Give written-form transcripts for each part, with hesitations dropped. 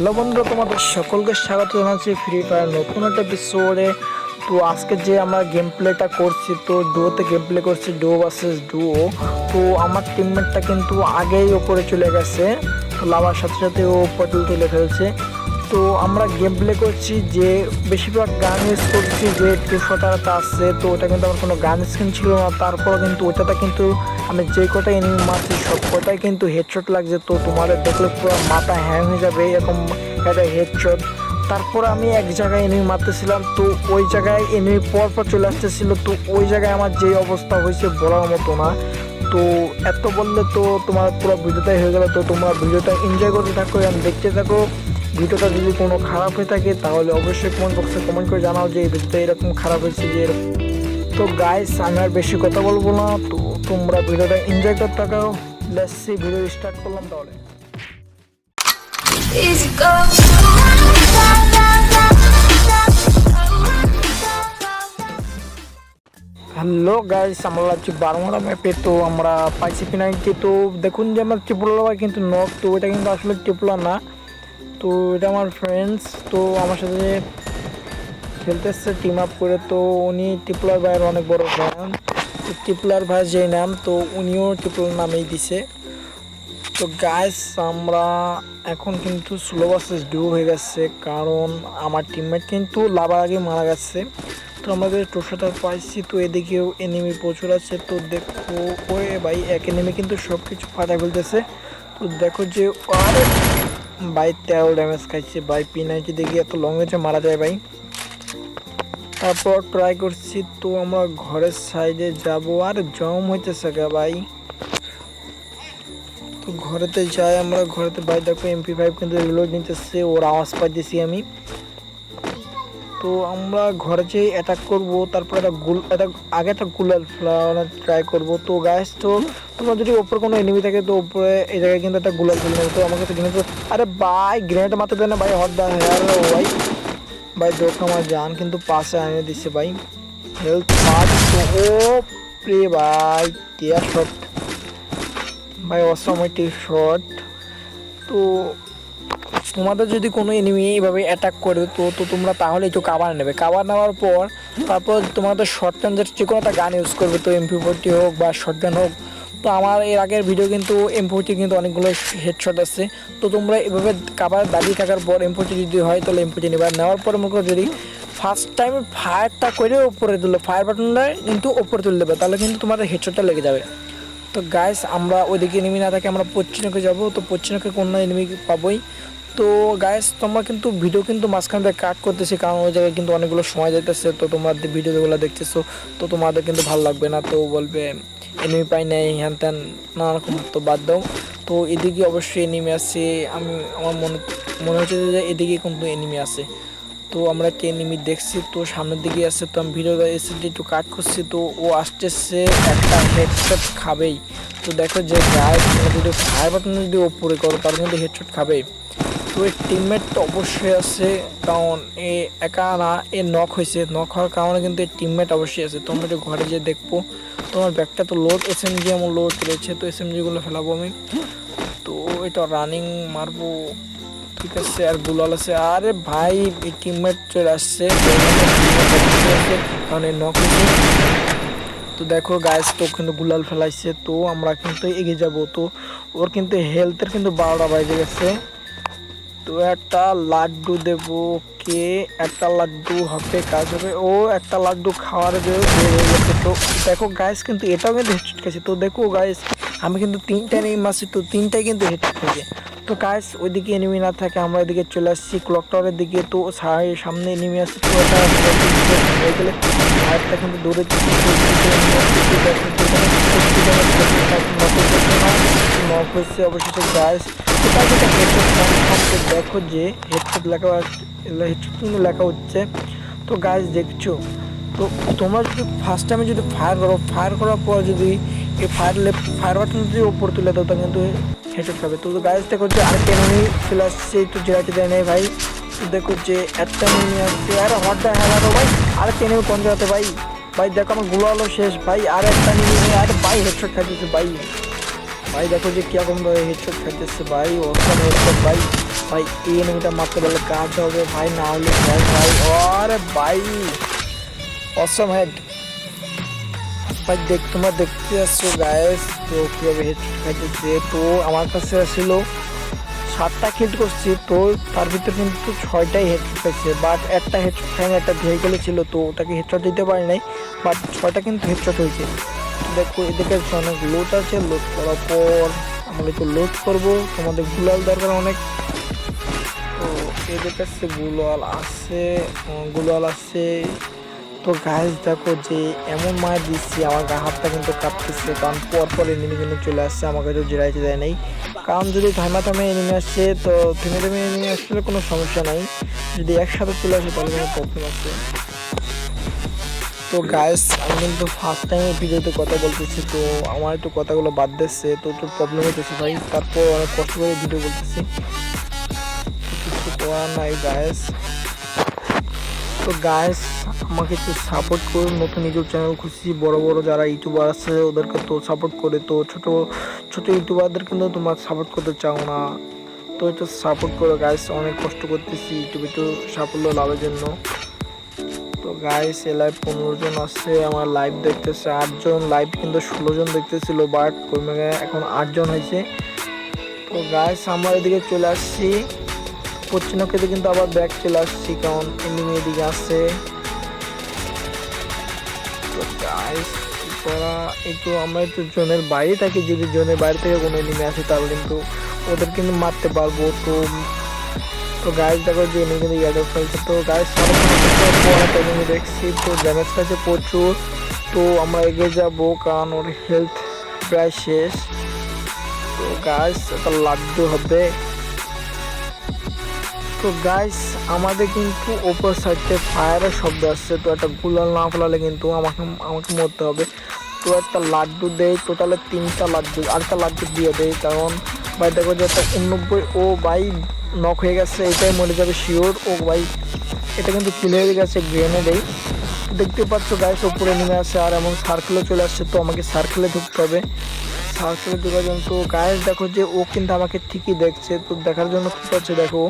Hello বন্ধুরা, তোমাদের সকলকে স্বাগত জানাচ্ছি ফ্রি ফায়ার নতুন একটা এপিসোডে। তো আজকে যে আমরা গেম প্লেটা করছি, তো ডুয়োতে গেম প্লে করছি, ডুয়ো ভার্সেস ডুয়ো। তো আমার টিমমেটটা কিন্তু আগেই ওপরে চলে গেছে, তো লাভার সাথে সাথে ও পটল তুলে ফেলছে। তো আমরা গেম প্লে করছি যে বেশিরভাগ গান ইউজ করছি, যে 200 আসছে। তো ওটা কিন্তু আমার কোনো গান স্কিন ছিল না, তারপর কিন্তু ওটাতে কিন্তু আমি যে কটা এনিমি মারছি সব কটাই কিন্তু হেডশট লাগছে। তো তোমাদের দেখলে পুরো মাথা হ্যাং হয়ে যাবে এরকম একটা হেডশট। তারপর আমি এক জায়গায় এনিমি মারতেছিলাম, তো ওই জায়গায় এনিমি পর চলে আসতেছিল। তো ওই জায়গায় আমার যে অবস্থা হয়েছে বলার মতো না। তো এত বললে তো তোমার পুরো ভিডিওটাই হয়ে গেল। তো তোমরা ভিডিওটা এনজয় করতে থাকো এবং দেখতে থাকো। ভিডিওটা যদি কোনো খারাপ হয়ে থাকে তাহলে অবশ্যই কমেন্ট বক্সে কমেন্ট করে জানাও যে এই ভিডিওটা এরকম খারাপ হয়েছে যে এরকম। তো গাইস, আমি আর বেশি কথা বলবো না, তো তোমরা ভিডিওটা এনজয় করতে থাকো। লেটস সি, ভিডিও স্টার্ট করলাম তাহলে। হ্যালো গাইস, আমরা যাচ্ছি বারোমারা ম্যাপে। তো আমরা পাইছি P90। তো দেখুন যে আমার ত্রিপুলা কিন্তু নক, তো এটা কিন্তু আসলে ত্রিপুলা না, তো এটা আমার ফ্রেন্ডস। তো আমার সাথে খেলতে এসছে টিম আপ করে। তো উনি টিপলার ভাইয়ের অনেক বড় ফ্যান। তো টিপলার ভাই যে নাম, তো উনিও টিপলার নামেই দিছে। তো গাইস, আমরা এখন কিন্তু স্লো ভার্সেস ডুয়ো হয়ে গেছে, কারণ আমার টিমমেট কিন্তু লাভার আগে মারা গেছে। তো আমাদের টোশাটার পাইছি। তো এদিকেও এনিমি প্রচুর আছে। তো দেখো ওরে ভাই, এক এনিমি কিন্তু সব কিছু ফাটা ফেলতেছে। তো দেখো যে আর ভাই 13 ড্যামেজ খাইছে ভাই। P90 দেখি এত লং রেঞ্জে মারা যায় ভাই। তারপর ট্রাই করছি। তো আমরা ঘরের সাইডে যাব, আর জম হইতেছে গা ভাই। তো ঘরেতে যাই আমরা, ঘরেতে ভাই দেখো MP5 কিন্তু রিলোড নিতেছে, ওর আওয়াজ পাইতেছি আমি। তো আমরা ঘরে যেয়ে অ্যাটাক করব, তারপর আগে একটা গুলাল ফেলানোর ট্রাই করব। তো গাইস, তো তোমরা যদি ওপরে কোনো এনিমি থাকে তো উপরে এই জায়গায় কিন্তু একটা গুলাল ফেলে নেবে। তো আমার কাছে গ্রেনেড, আরে ভাই গ্রেনেড মারতে দেয় না ভাই, হট দা হেয়ার ভাই। ভাই দোক আমার জান কিন্তু পাশে এনে দিচ্ছে ভাই, হেলথ পাঁচ। তো ও প্রে ভাই, টিয়ার শট ভাই, অসময়টি শট। তো তোমাদের যদি কোনো এনিমি এইভাবে অ্যাটাক করে তো তো তোমরা তাহলে একটু কাভার নেবে। কাভার নেওয়ার পর তারপর তোমাদের শর্ট গানের যে কোনো একটা গান ইউজ করবে, তো MP40 হোক বা শর্ট গান হোক। তো আমার এর আগের ভিডিও কিন্তু M40 কিন্তু অনেকগুলো হেডশট আছে। তো তোমরা এভাবে কাভার দাঁড়িয়ে থাকার পর M40 যদি হয় তাহলে M40 নেবে। নেওয়ার পর মনে করো যদি ফার্স্ট টাইম ফায়ারটা করে উপরে তুললে, ফায়ার বাটনটা কিন্তু উপরে তুলে দেবে, তাহলে কিন্তু তোমাদের হেডশটটা লেগে যাবে। তো গাইস, আমরা ওইদিকে এনিমি না থাকে আমরা পশ্চিমকে যাবো। তো পশ্চিমকে কোনো এনিমি পাবোই। তো গাইস, তোমরা কিন্তু ভিডিও কিন্তু মাঝখান থেকে কাট করতেছি, কারণ ওই জায়গায় কিন্তু অনেকগুলো সময় যাইতেছে। তো তোমরা ভিডিওগুলো দেখতেছো, তো তোমাদের কিন্তু ভালো লাগবে না, তো বলবে এনিমি পাই নাই হ্যান ত্যান নানা রকম। তো বাদ দাও। তো এদিকে অবশ্যই এনিমি আছে, আমার মনে হচ্ছে যে এদিকে কিন্তু এনিমি আছে। তো আমরা একটা এনিমি দেখছি, তো সামনের দিকে আছে। তো আমি ভিডিওটা এসে একটু কাট করছি। তো ও আসতেছে, একটা হেডশট খাবেই। তো দেখো যে গাইস, যদি ফায়ার বাটন যদি ওপরে করো তাহলে কিন্তু হেডশট খাবেই। তো এর টিমমেট তো অবশ্যই আছে, কারণ এ একা না, এ নক হয়েছে। নক হওয়ার কারণে কিন্তু এর টিমমেট অবশ্যই আছে। তো আমরা একটু ঘরে যেয়ে দেখবো। তোমার ব্যাগটা তো লোড, SMG আমার লোড রয়েছে, তো SMGগুলো ফেলাবো আমি। তো এটা রানিং মারবো, ঠিক আছে। আর গুলাল আছে, আরে ভাই টিমমেট চলে আসছে, কারণ এর নক হয়েছে। তো দেখো গাইস, তো কিন্তু গুলাল ফেলাইছে। তো আমরা কিন্তু এগিয়ে যাব। তো ওর কিন্তু হেলথের কিন্তু 12টা বাজে গেছে। তো একটা লাড্ডু দেব, কে একটা লাড্ডু হবে কাজ হবে। ও একটা লাড্ডু খাওয়ার বের হয়ে গেছে। তো দেখো গাইস, কিন্তু এটাও কিন্তু হেডশট খেয়েছে। তো দেখো গাইস, আমি কিন্তু 3টা এনিমি মারছি, তো 3টাই কিন্তু হেডশট খেয়েছে। তো গাইস, ওইদিকে এনিমি না থাকে আমরা এদিকে চলে আসছি ক্লক টাওয়ারের দিকে। তো সামনে এনিমি আছে, তো এটা হয়ে গেলে ফায়ারটা কিন্তু দৌড়ে নক হয়েছে অবশেষে গাইস। দেখো যে হেডশট লেখা, হেডশট কিন্তু লেখা হচ্ছে। তো গাইস দেখছো, তো তোমরা যদি ফার্স্ট টাইমে যদি ফায়ার করো, ফায়ার করার পর যদি এই ফায়ার বাটন যদি ওপর তুলে দাও তা কিন্তু হেডশট খাবে। তো গাইস দেখো যে আরেকটা এনিমি চলে আসছে, একটু জেরাতে দেয় নাই ভাই। তো দেখো যে একটা এনিমি আসছে, আরে হট দা হেল আরো ভাই, আরেকটা এনিমি কোন জায়গাতে ভাই। ভাই দেখো আমার গুলো আলো শেষ ভাই, আর একটা এনিমি, আরে ভাই হেডশট খাইতেছে ভাই। ভাই দেখো যে কিরকম ভাবে হেডশট খাইতেছে ভাই, অসাম হেডশট ভাই। ভাই এই এনিমিটা মারতে পারলে কাজ হবে ভাই, না হলে ভাই। আরে ভাই অসম হেড ভাই, তোমরা দেখতে আসছো গাইস তো কিভাবে হেড খাইতেছে। তো আমার কাছে আসছিল 7টা কিল করছি, তো তার ভিতরে কিন্তু 6টাই হেডশট পাইছে, বাট একটা হেডশট খাইনি, একটা ভেহিকেলে ছিল তো ওটাকে হেডশট দিতে পারি নাই, বাট 6টা কিন্তু হেডশট হয়েছে। দেখো এদিকে অনেক লোড আছে, লোড করার পর আমরা একটু লোড করবো, তোমাদের গুলাল দরকার অনেক। তো এদের কাছে গুলাল আছে। তো গাইস দেখো যে এমন মার দিচ্ছি, আমার গা হাতটা কিন্তু কাঁপতেছে, কারণ পর এনিমি কিন্তু চলে আসছে, আমাকে তো জিরাইতে দেয় নাই। কারণ যদি থামে এনিমি আসছে তো থেমে এনিমি আসলে কোনো সমস্যা নাই, যদি একসাথে চলে আসে তাহলে কোনো প্রবলেম আছে। তো গাইস আমি কিন্তু ফার্স্ট টাইম এই ভিডিওতে কথা বলতেছি, তো আমার একটু কথাগুলো বাদ দিচ্ছে, তো একটু প্রবলেম হতেছে ভাই, তারপর অনেক কষ্ট করে ভিডিও বলতেছি, কিছু করার নাই গাইস। তো গাইস আমাকে একটু সাপোর্ট করুন, নতুন ইউটিউব চ্যানেল খুঁজছি, বড় যারা ইউটিউবার আছে ওদেরকে তো সাপোর্ট করে, তো ছোট ইউটিউবারদের কিন্তু তোমরা সাপোর্ট করতে চাও না, তো একটু সাপোর্ট করো গাইস, অনেক কষ্ট করতেছি ইউটিউবে একটু সাফল্য লাভের জন্য। তো গাইস এ লাইভ 15 জন আছে, আমার লাইভ দেখতেছে 8 জন, লাইভ কিন্তু 16 জন দেখতেছিল, বাট কমে গেছে এখন 8 জন হয়েছে। তো গাইস আমরা এদিকে চলে আসছি পশ্চিমবঙ্গে, কিন্তু আবার ব্যাক চলে আসছি কারণ এনিমি এদিকে আসছে। তো গাইস একটু আমরা একটু জোনের বাইরে থাকি, যদি জোনের বাইরে থেকে কোনো এনিমি আসে তাহলে কিন্তু ওদের কিন্তু মারতে পারবো। তো গাইস দেখো যে এনিমি কিন্তু ইয়ারড্রপ ফেলছে, তো গাইস এনিমি দেখছি, তো ড্যামেজ আছে প্রচুর, তো আমরা এগিয়ে যাবো কারণ ওর হেলথ প্রায় শেষ। তো গাইস একটা লাড্ডু হবে। তো গাইস আমাদের কিন্তু ওপর সাইডে ফায়ারের শব্দ আসছে, তো একটা গুলাল না ফেলালে কিন্তু আমাকে মরতে হবে। তো একটা লাড্ডু দেয়, টোটালে 3টা লাড্ডু, আরেকটা লাড্ডু দিয়ে দেয়, কারণ ভাই দেখো যে একটা 89, ও ভাই নক হয়ে গেছে, এটাই মরে যাবে শিওর। ও ভাই এটা কিন্তু কিল হয়ে গেছে গ্রেনেডেই, দেখতে পাচ্ছ গাইস ওপরে নেমে আসে, আর এমন সার্কেলে চলে আসছে, তো আমাকে সার্কেলে ঢুকতে হবে, সার্কেলে ঢুকার জন্য। তো গাইস দেখো যে ও কিন্তু আমাকে ঠিকই দেখছে, তো দেখার জন্য কি করছে দেখো,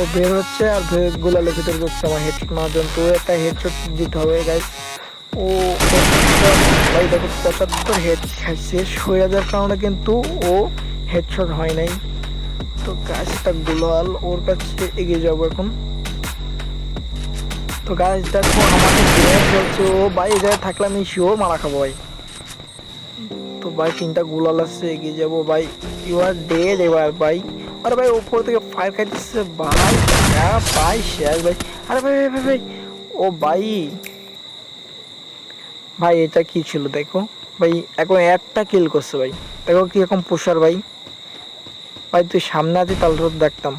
ও বের হচ্ছে আর গোলালের ভিতরে ঢুকছে আমার হেডশট মারার জন্য, তো একটা হেডশট দিতে হবে গাইস। ও ভাই দেখো 75 হেড শেষ হয়ে যাওয়ার কারণে কিন্তু ও হেডশট হয় নাই। তো গাইস একটা গোলাল, ওর কাছে এগিয়ে যাবো এখন। তো গাইস দেখো আমাকে গ্রেনেড চলছে, ও ভাই এই জায়গায় থাকলে আমি শিওর মারা খাবো ভাই। তো ভাই 3টা গোলাল আছে, এগিয়ে যাবো ভাই, ইউ আর ডেড এবার ভাই। আরে ভাই উপর থেকে ফায়ার খাইতেছে ভাই, ভাই শেষ ভাই। আরে ভাই ভাই ভাই ও ভাই ভাই এটা কি ছিল দেখো ভাই, এখন একটা কিল করছে ভাই, দেখো কি এখন পুষার ভাই। ভাই তুই সামনে আছিস তাহলে তো দেখতাম।